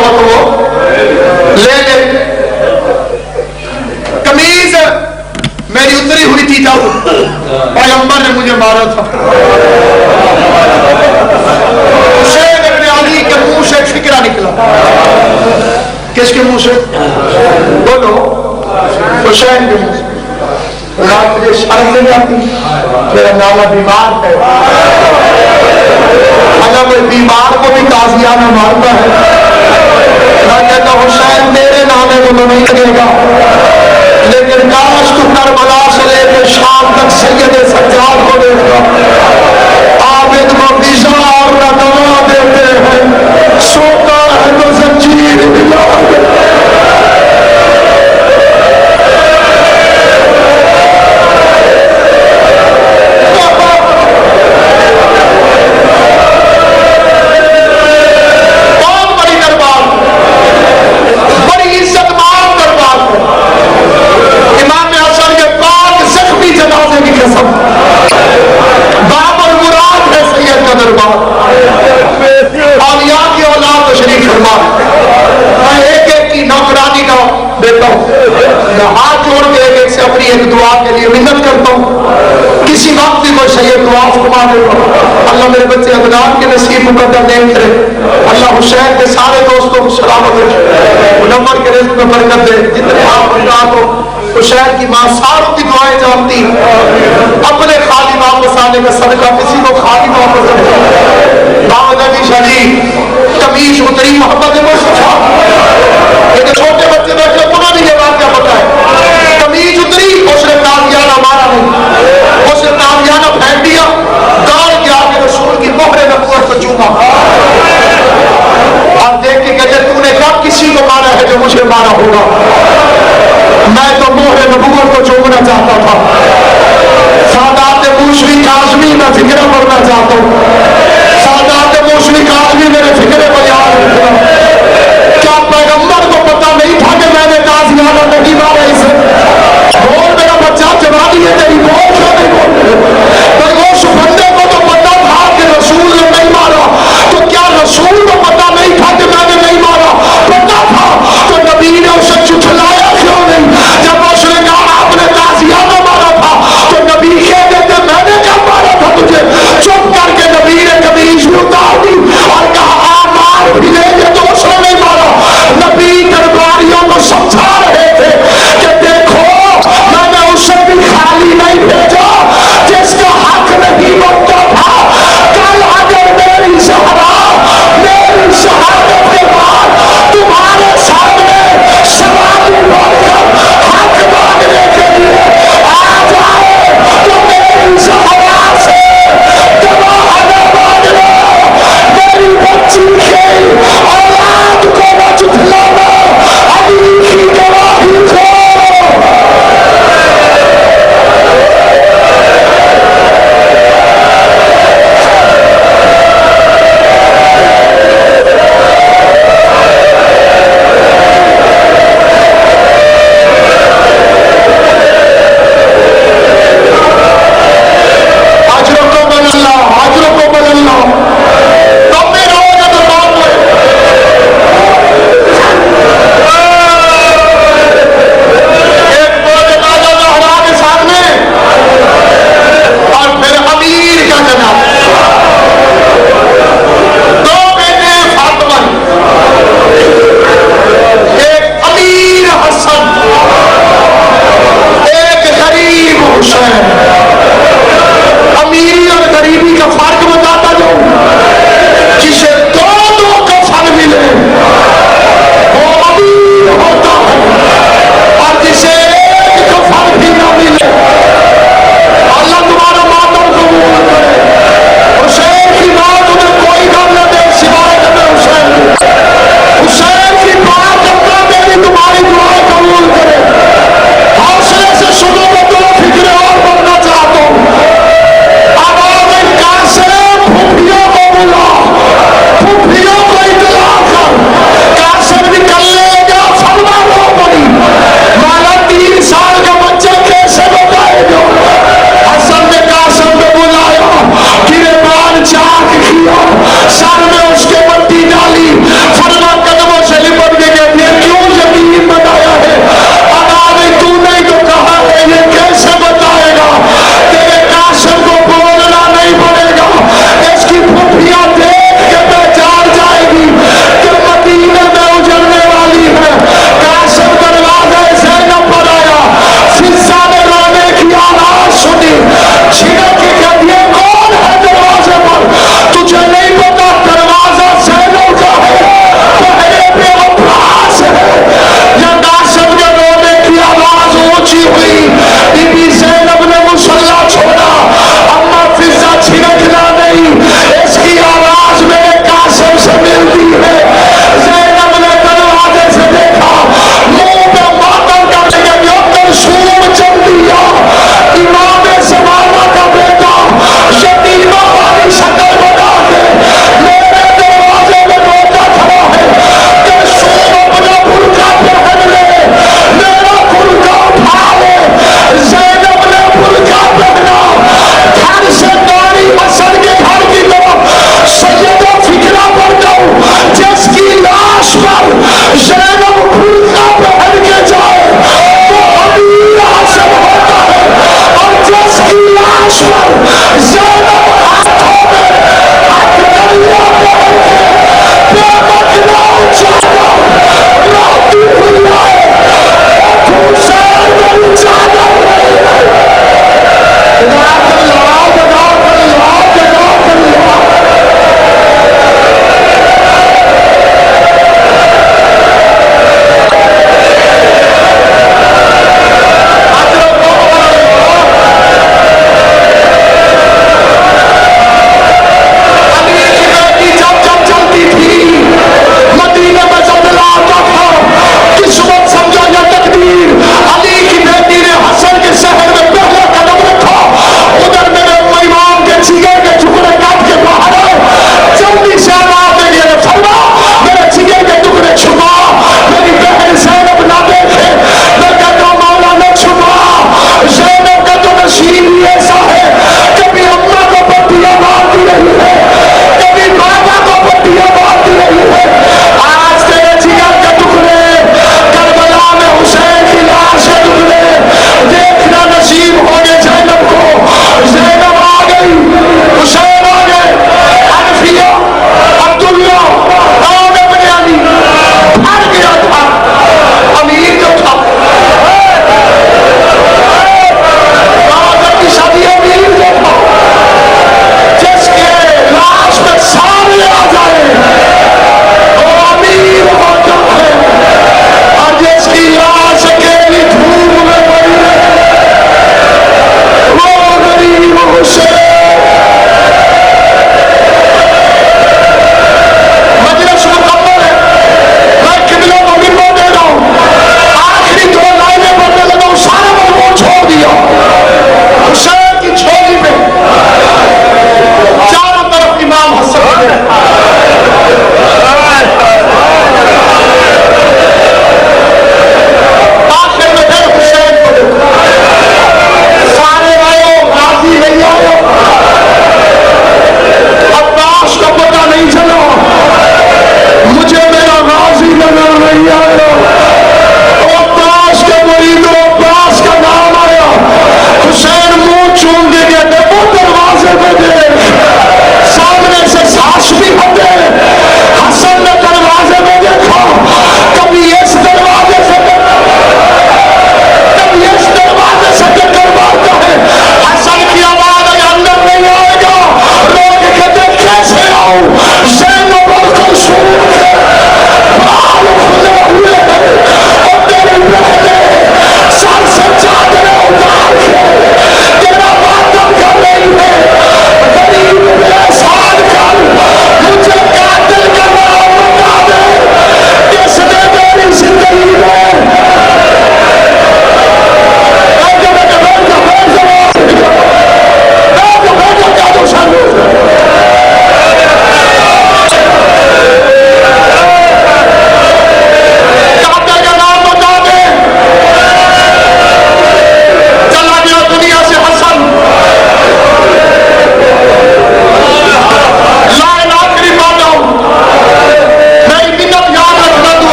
کا وقت وہ لے لے. قمیض میری اتری ہوئی تھی جب پیغمبر نے مجھے مارا تھا. حسین ابن علی کے منہ سے ایک فکرہ نکلا. کس کے منہ سے؟ بولو. حسین کے منہ سے. مجھے شرم نہیں آتی میرا نانا بیمار ہے. اگر کوئی بیمار کو بھی تازیانہ مارتا ہے میں کہتا حسین تیرے نامے کو تو نہیں لگے گا لیکن کاش تو کربلا سے لے کے شام تک سید سجاد کو دیکھتا. عابد کو ویزا اور نہ دوا دیتے ہیں سوتا ہے تو زنجیر ملا. ہاتھ جوڑ کے ایک سے اپنی ایک دعا کے لیے منت کرتا ہوں. کسی وقت بھی کوئی سید دعا فرما دے اللہ میرے بچے عدنان کے نصیب مقدر نہیں کرے. اللہ حسین کے سارے دوستوں کو سلامت رکھے. منور کے رزق میں برکت دے. جتنے آپ اولاد ہو حسین کی ماں ساروں کی دعائیں جانتی. اپنے خالی واپس آنے کا صدقہ کسی کو خالی واپس آنے. داؤد علی شاہ جی قمیض اتری محبت میں سوچا لیکن چھوٹے بچے بیٹھے انہوں نے یہ واقعہ بتایا. قمیض اتری اس نے تازیانہ مارا نہیں. اس نے تازیانہ پھینک دیا. دوڑ کے آگے رسول کی مہر نبوت کو چوما اور دیکھ کے کہتے تو نے کب کسی کو مارا ہے جو مجھے مارا ہوگا. میں تو مہر نبوت کو چومنا چاہتا تھا. سادات موسوی کاظمی کا ذکر کرنا چاہتا